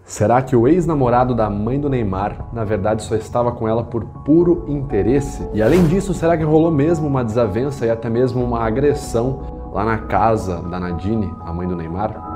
Será que o ex-namorado da mãe do Neymar, na verdade, só estava com ela por puro interesse? E além disso, será que rolou mesmo uma desavença e até mesmo uma agressão lá na casa da Nadine, a mãe do Neymar?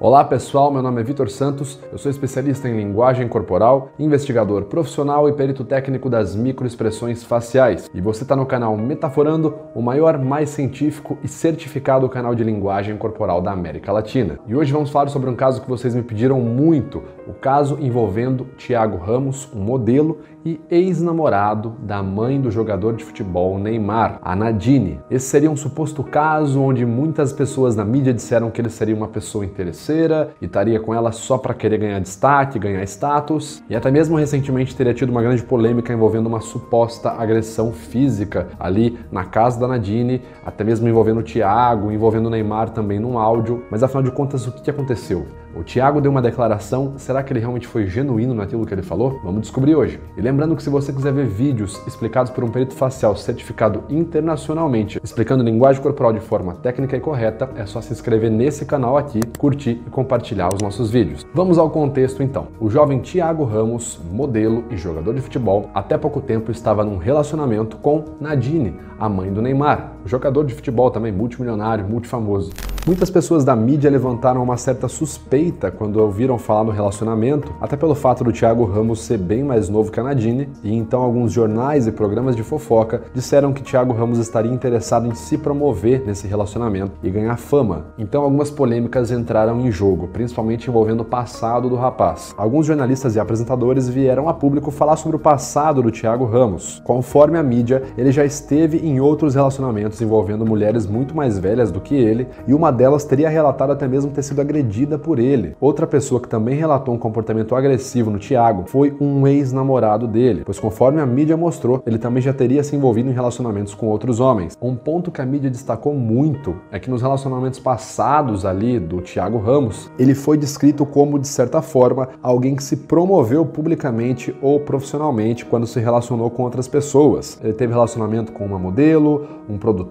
Olá pessoal, meu nome é Vitor Santos, eu sou especialista em linguagem corporal, investigador profissional e perito técnico das microexpressões faciais. E você está no canal Metaforando, o maior, mais científico e certificado canal de linguagem corporal da América Latina. E hoje vamos falar sobre um caso que vocês me pediram muito, o caso envolvendo Thiago Ramos, um modelo e ex-namorado da mãe do jogador de futebol Neymar, a Nadine. Esse seria um suposto caso onde muitas pessoas na mídia disseram que ele seria uma pessoa interesseira e estaria com ela só para querer ganhar destaque, ganhar status, e até mesmo recentemente teria tido uma grande polêmica envolvendo uma suposta agressão física ali na casa da Nadine, até mesmo envolvendo o Thiago, envolvendo o Neymar também num áudio. Mas afinal de contas, o que aconteceu? O Thiago deu uma declaração, será que ele realmente foi genuíno naquilo que ele falou? Vamos descobrir hoje. E lembrando que se você quiser ver vídeos explicados por um perito facial certificado internacionalmente, explicando linguagem corporal de forma técnica e correta, é só se inscrever nesse canal aqui, curtir e compartilhar os nossos vídeos. Vamos ao contexto então. O jovem Thiago Ramos, modelo e jogador de futebol, até pouco tempo estava num relacionamento com Nadine, a mãe do Neymar, jogador de futebol também, multimilionário, multifamoso. Muitas pessoas da mídia levantaram uma certa suspeita quando ouviram falar no relacionamento, até pelo fato do Thiago Ramos ser bem mais novo que a Nadine, e então alguns jornais e programas de fofoca disseram que Thiago Ramos estaria interessado em se promover nesse relacionamento e ganhar fama. Então algumas polêmicas entraram em jogo, principalmente envolvendo o passado do rapaz. Alguns jornalistas e apresentadores vieram a público falar sobre o passado do Thiago Ramos. Conforme a mídia, ele já esteve em outros relacionamentos envolvendo mulheres muito mais velhas do que ele, e uma delas teria relatado até mesmo ter sido agredida por ele. Outra pessoa que também relatou um comportamento agressivo no Thiago foi um ex-namorado dele, pois conforme a mídia mostrou, ele também já teria se envolvido em relacionamentos com outros homens. Um ponto que a mídia destacou muito é que nos relacionamentos passados ali do Thiago Ramos, ele foi descrito como, de certa forma, alguém que se promoveu publicamente ou profissionalmente quando se relacionou com outras pessoas. Ele teve relacionamento com uma modelo, um produtor,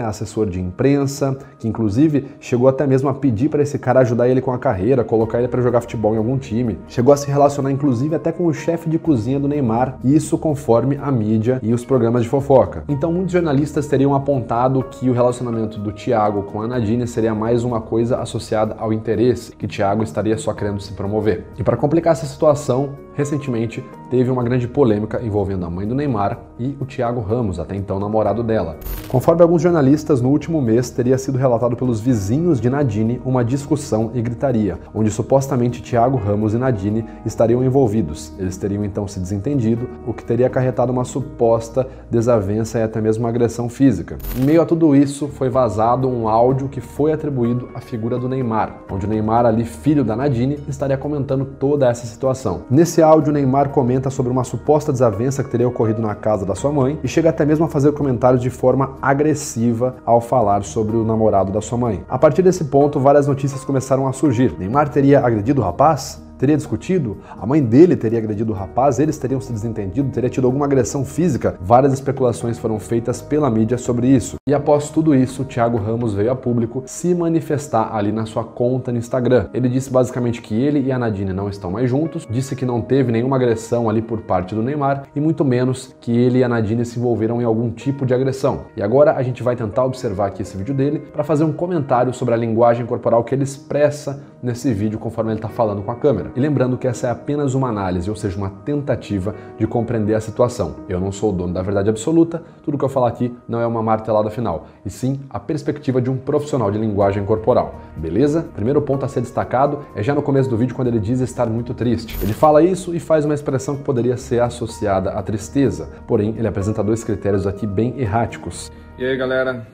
assessor de imprensa, que inclusive chegou até mesmo a pedir para esse cara ajudar ele com a carreira, colocar ele para jogar futebol em algum time. Chegou a se relacionar inclusive até com o chefe de cozinha do Neymar, isso conforme a mídia e os programas de fofoca. Então muitos jornalistas teriam apontado que o relacionamento do Thiago com a Nadine seria mais uma coisa associada ao interesse, que Thiago estaria só querendo se promover. E para complicar essa situação, recentemente teve uma grande polêmica envolvendo a mãe do Neymar e o Thiago Ramos, até então namorado dela. Conforme alguns jornalistas, no último mês teria sido relatado pelos vizinhos de Nadine uma discussão e gritaria, onde supostamente Thiago Ramos e Nadine estariam envolvidos. Eles teriam então se desentendido, o que teria acarretado uma suposta desavença e até mesmo uma agressão física. Em meio a tudo isso, foi vazado um áudio que foi atribuído à figura do Neymar, onde o Neymar, ali filho da Nadine, estaria comentando toda essa situação. Nesse áudio, o Neymar comenta sobre uma suposta desavença que teria ocorrido na casa da sua mãe e chega até mesmo a fazer comentários de forma agressiva ao falar sobre o namorado da sua mãe. A partir desse ponto, várias notícias começaram a surgir. Neymar teria agredido o rapaz? Teria discutido? A mãe dele teria agredido o rapaz? Eles teriam se desentendido? Teria tido alguma agressão física? Várias especulações foram feitas pela mídia sobre isso. E após tudo isso, Thiago Ramos veio a público se manifestar ali na sua conta no Instagram. Ele disse basicamente que ele e a Nadine não estão mais juntos, disse que não teve nenhuma agressão ali por parte do Neymar e muito menos que ele e a Nadine se envolveram em algum tipo de agressão. E agora a gente vai tentar observar aqui esse vídeo dele para fazer um comentário sobre a linguagem corporal que ele expressa nesse vídeo conforme ele está falando com a câmera. E lembrando que essa é apenas uma análise, ou seja, uma tentativa de compreender a situação. Eu não sou o dono da verdade absoluta, tudo que eu falar aqui não é uma martelada final, e sim a perspectiva de um profissional de linguagem corporal. Beleza? Primeiro ponto a ser destacado é já no começo do vídeo quando ele diz estar muito triste. Ele fala isso e faz uma expressão que poderia ser associada à tristeza, porém ele apresenta dois critérios aqui bem erráticos. E aí galera,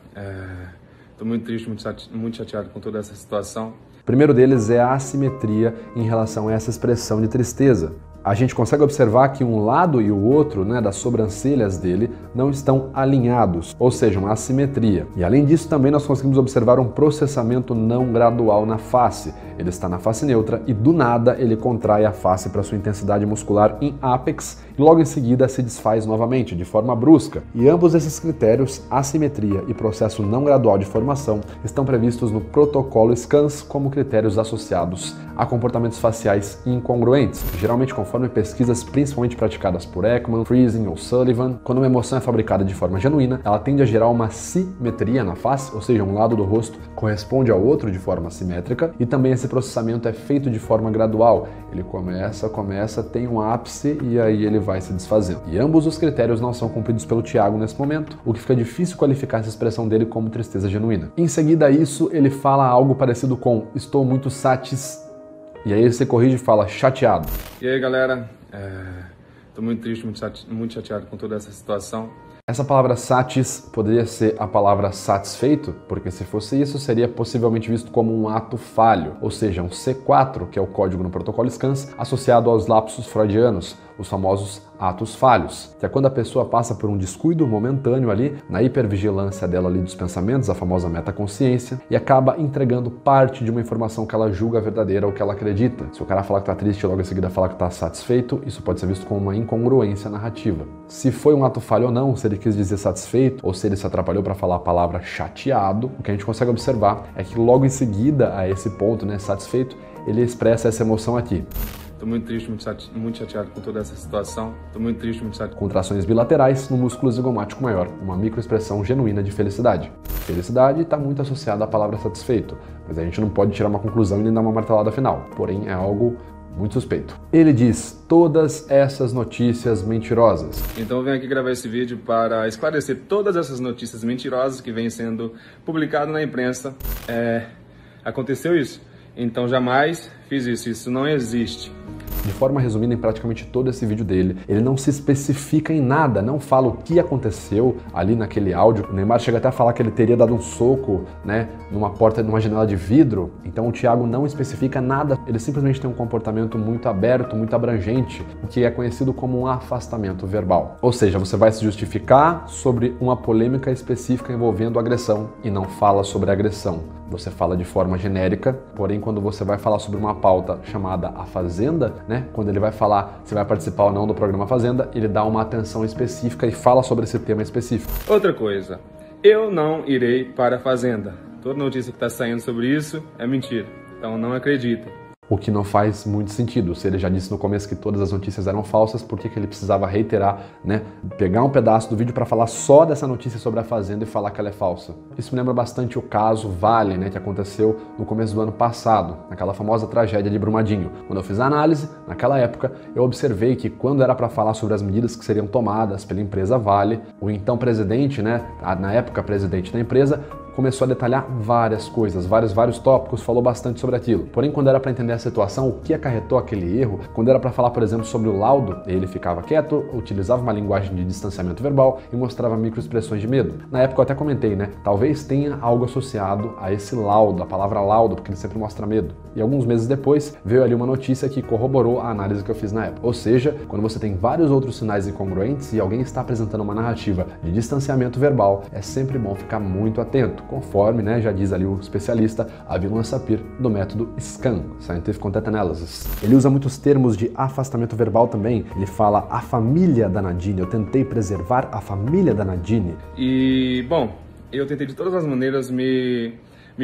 tô muito triste, muito chateado com toda essa situação. O primeiro deles é a assimetria em relação a essa expressão de tristeza. a gente consegue observar que um lado e o outro, né, das sobrancelhas dele não estão alinhados, ou seja, uma assimetria. E além disso, também nós conseguimos observar um processamento não gradual na face. Ele está na face neutra e do nada ele contrai a face para sua intensidade muscular em ápex e logo em seguida se desfaz novamente, de forma brusca. E ambos esses critérios, assimetria e processo não gradual de formação, estão previstos no protocolo SCANS como critérios associados a comportamentos faciais incongruentes, geralmente conforme pesquisas principalmente praticadas por Ekman, Friesen ou Sullivan. Quando uma emoção é fabricada de forma genuína, ela tende a gerar uma simetria na face, ou seja, um lado do rosto corresponde ao outro de forma simétrica, e também esse processamento é feito de forma gradual. Ele começa, tem um ápice e aí ele vai se desfazendo. E ambos os critérios não são cumpridos pelo Thiago nesse momento, o que fica difícil qualificar essa expressão dele como tristeza genuína. Em seguida a isso, ele fala algo parecido com "estou muito e aí ele se corrige e fala "chateado". E aí, galera, tô muito triste, muito chateado com toda essa situação. Essa palavra satis poderia ser a palavra satisfeito, porque se fosse isso, seria possivelmente visto como um ato falho, ou seja, um C4, que é o código no protocolo SCANS, associado aos lapsos freudianos, os famosos atos falhos, que é quando a pessoa passa por um descuido momentâneo ali, na hipervigilância dela ali dos pensamentos, a famosa metaconsciência, e acaba entregando parte de uma informação que ela julga verdadeira ou que ela acredita. Se o cara falar que tá triste e logo em seguida falar que tá satisfeito, isso pode ser visto como uma incongruência narrativa. Se foi um ato falho ou não, se ele quis dizer satisfeito ou se ele se atrapalhou para falar a palavra chateado, o que a gente consegue observar é que logo em seguida a esse ponto, né, satisfeito, ele expressa essa emoção aqui. Tô muito triste, muito chateado com toda essa situação. Tô muito triste, muito chateado. Contrações bilaterais no músculo zigomático maior, uma microexpressão genuína de felicidade. Felicidade está muito associada à palavra satisfeito, mas a gente não pode tirar uma conclusão e nem dar uma martelada final. Porém, é algo muito suspeito. Ele diz todas essas notícias mentirosas. Então eu venho aqui gravar esse vídeo para esclarecer todas essas notícias mentirosas que vêm sendo publicadas na imprensa. Aconteceu isso? Então jamais fiz isso. Isso não existe. De forma resumida, em praticamente todo esse vídeo dele, ele não se especifica em nada, não fala o que aconteceu ali naquele áudio. O Neymar chega até a falar que ele teria dado um soco, né, numa porta, numa janela de vidro. Então o Thiago não especifica nada, ele simplesmente tem um comportamento muito aberto, muito abrangente, o que é conhecido como um afastamento verbal. Ou seja, você vai se justificar sobre uma polêmica específica envolvendo agressão e não fala sobre agressão. Você fala de forma genérica, porém quando você vai falar sobre uma pauta chamada A Fazenda, né, quando ele vai falar se vai participar ou não do programa Fazenda, ele dá uma atenção específica e fala sobre esse tema específico. Outra coisa, eu não irei para a Fazenda. Toda notícia que está saindo sobre isso é mentira, então não acreditem. O que não faz muito sentido. Se ele já disse no começo que todas as notícias eram falsas, por que ele precisava reiterar, né? Pegar um pedaço do vídeo para falar só dessa notícia sobre a Fazenda e falar que ela é falsa? Isso me lembra bastante o caso Vale, né? Que aconteceu no começo do ano passado, naquela famosa tragédia de Brumadinho. Quando eu fiz a análise, naquela época, eu observei que quando era para falar sobre as medidas que seriam tomadas pela empresa Vale, o então presidente, né? Na época presidente da empresa, começou a detalhar várias coisas, vários tópicos, falou bastante sobre aquilo. Porém, quando era para entender a situação, o que acarretou aquele erro, quando era para falar, por exemplo, sobre o laudo, ele ficava quieto, utilizava uma linguagem de distanciamento verbal e mostrava microexpressões de medo. Na época eu até comentei, né? Talvez tenha algo associado a esse laudo, a palavra laudo, porque ele sempre mostra medo. E alguns meses depois, veio ali uma notícia que corroborou a análise que eu fiz na época. Ou seja, quando você tem vários outros sinais incongruentes e alguém está apresentando uma narrativa de distanciamento verbal, é sempre bom ficar muito atento, conforme, né, já diz ali o especialista Avinoam Sapir do método SCAN, Scientific Content Analysis. Ele usa muitos termos de afastamento verbal também. Ele fala a família da Nadine, eu tentei preservar a família da Nadine. E, bom, eu tentei de todas as maneiras me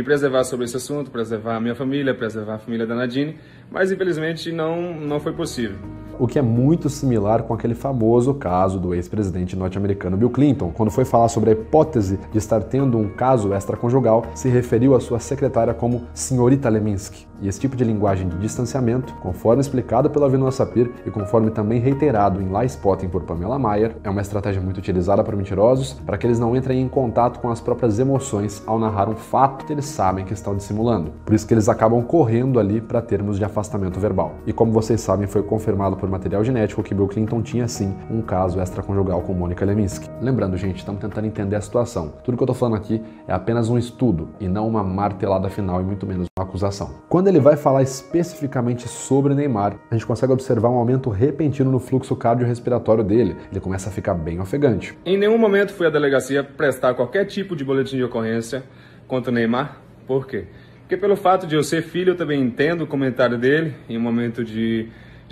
preservar sobre esse assunto, preservar a minha família, preservar a família da Nadine, mas infelizmente não foi possível. O que é muito similar com aquele famoso caso do ex-presidente norte-americano Bill Clinton, quando foi falar sobre a hipótese de estar tendo um caso extraconjugal, se referiu à sua secretária como senhorita Leminski. E esse tipo de linguagem de distanciamento, conforme explicado pela Avinoam Sapir e conforme também reiterado em Lie Spotting por Pamela Mayer, é uma estratégia muito utilizada por mentirosos para que eles não entrem em contato com as próprias emoções ao narrar um fato que eles sabem que estão dissimulando. Por isso que eles acabam correndo ali para termos de afastamento verbal. E como vocês sabem, foi confirmado por material genético que Bill Clinton tinha sim um caso extraconjugal com Monica Lewinsky. Lembrando, gente, estamos tentando entender a situação. Tudo que eu tô falando aqui é apenas um estudo e não uma martelada final e muito menos uma acusação. Quando ele vai falar especificamente sobre Neymar, a gente consegue observar um aumento repentino no fluxo cardiorrespiratório dele. Ele começa a ficar bem ofegante. Em nenhum momento fui à delegacia prestar qualquer tipo de boletim de ocorrência contra o Neymar. Por quê? Porque pelo fato de eu ser filho, eu também entendo o comentário dele em um momento de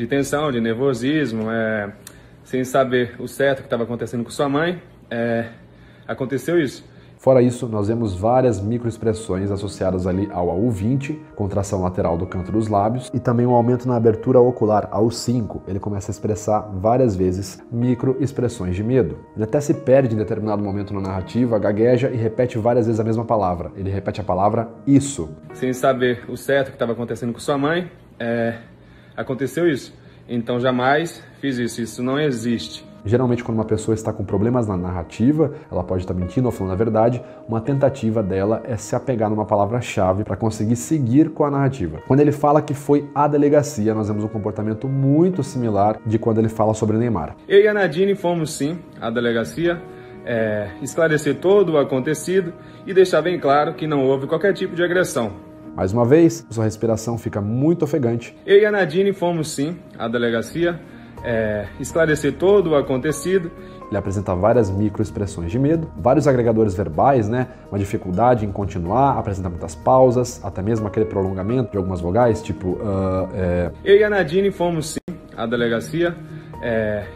tensão, de nervosismo, sem saber o certo que estava acontecendo com sua mãe, aconteceu isso. Fora isso, nós vemos várias microexpressões associadas ali ao AU20, contração lateral do canto dos lábios, e também um aumento na abertura ocular, AU5. Ele começa a expressar várias vezes microexpressões de medo. Ele até se perde em determinado momento na narrativa, gagueja e repete várias vezes a mesma palavra. Ele repete a palavra isso. Sem saber o certo que estava acontecendo com sua mãe, aconteceu isso. Então jamais fiz isso. Isso não existe. Geralmente, quando uma pessoa está com problemas na narrativa, ela pode estar mentindo ou falando a verdade, uma tentativa dela é se apegar numa palavra-chave para conseguir seguir com a narrativa. Quando ele fala que foi à delegacia, nós vemos um comportamento muito similar de quando ele fala sobre Neymar. Eu e a Nadine fomos sim à delegacia, esclarecer todo o acontecido e deixar bem claro que não houve qualquer tipo de agressão. Mais uma vez, sua respiração fica muito ofegante. Eu e a Nadine fomos sim à delegacia, esclarecer todo o acontecido. Ele apresenta várias microexpressões de medo, vários agregadores verbais, uma dificuldade em continuar, apresenta muitas pausas, até mesmo aquele prolongamento de algumas vogais, tipo... Eu e a Nadine fomos sim à delegacia,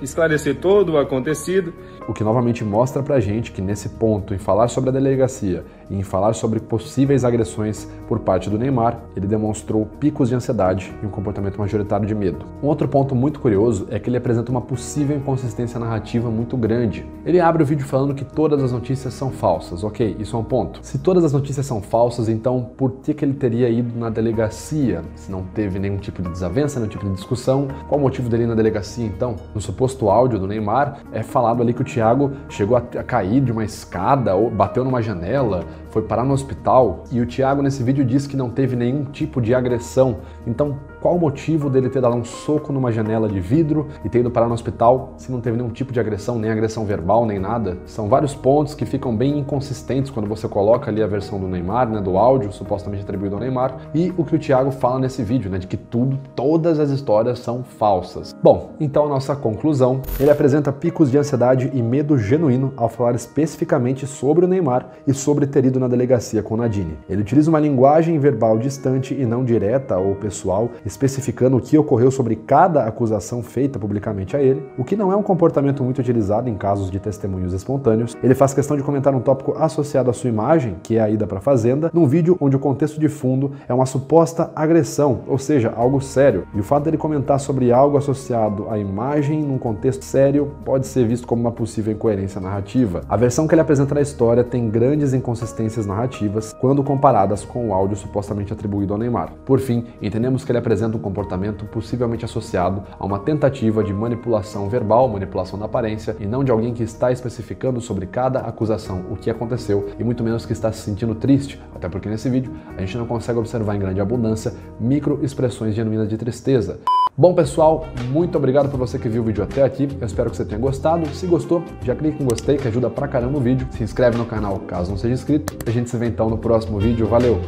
esclarecer todo o acontecido. O que novamente mostra pra gente que nesse ponto, em falar sobre a delegacia e em falar sobre possíveis agressões por parte do Neymar, ele demonstrou picos de ansiedade e um comportamento majoritário de medo. Um outro ponto muito curioso é que ele apresenta uma possível inconsistência narrativa muito grande. Ele abre o vídeo falando que todas as notícias são falsas, ok, isso é um ponto. Se todas as notícias são falsas, então por que ele teria ido na delegacia? Se não teve nenhum tipo de desavença, nenhum tipo de discussão, qual o motivo dele ir na delegacia então? No suposto áudio do Neymar, é falado ali que o Thiago chegou a cair de uma escada ou bateu numa janela, foi parar no hospital, e o Thiago nesse vídeo diz que não teve nenhum tipo de agressão. Então, qual o motivo dele ter dado um soco numa janela de vidro e ter ido parar no hospital se não teve nenhum tipo de agressão, nem agressão verbal, nem nada? São vários pontos que ficam bem inconsistentes quando você coloca ali a versão do Neymar, do áudio, supostamente atribuído ao Neymar, e o que o Thiago fala nesse vídeo, de que todas as histórias são falsas. Bom, então a nossa conclusão, ele apresenta picos de ansiedade e medo genuíno ao falar especificamente sobre o Neymar e sobre ter ido na delegacia com Nadine. Ele utiliza uma linguagem verbal distante e não direta ou pessoal, especificando o que ocorreu sobre cada acusação feita publicamente a ele, o que não é um comportamento muito utilizado em casos de testemunhos espontâneos. Ele faz questão de comentar um tópico associado à sua imagem, que é a ida para a fazenda, num vídeo onde o contexto de fundo é uma suposta agressão, ou seja, algo sério. E o fato dele comentar sobre algo associado à imagem num contexto sério pode ser visto como uma possível incoerência narrativa. A versão que ele apresenta na história tem grandes inconsistências narrativas quando comparadas com o áudio supostamente atribuído ao Neymar. Por fim, entendemos que ele apresenta um comportamento possivelmente associado a uma tentativa de manipulação verbal, manipulação da aparência, e não de alguém que está especificando sobre cada acusação o que aconteceu, e muito menos que está se sentindo triste, até porque nesse vídeo a gente não consegue observar em grande abundância microexpressões genuínas de tristeza. Bom, pessoal, muito obrigado por você que viu o vídeo até aqui, eu espero que você tenha gostado. Se gostou, já clique em gostei, que ajuda pra caramba o vídeo, se inscreve no canal caso não seja inscrito, e a gente se vê então no próximo vídeo. Valeu!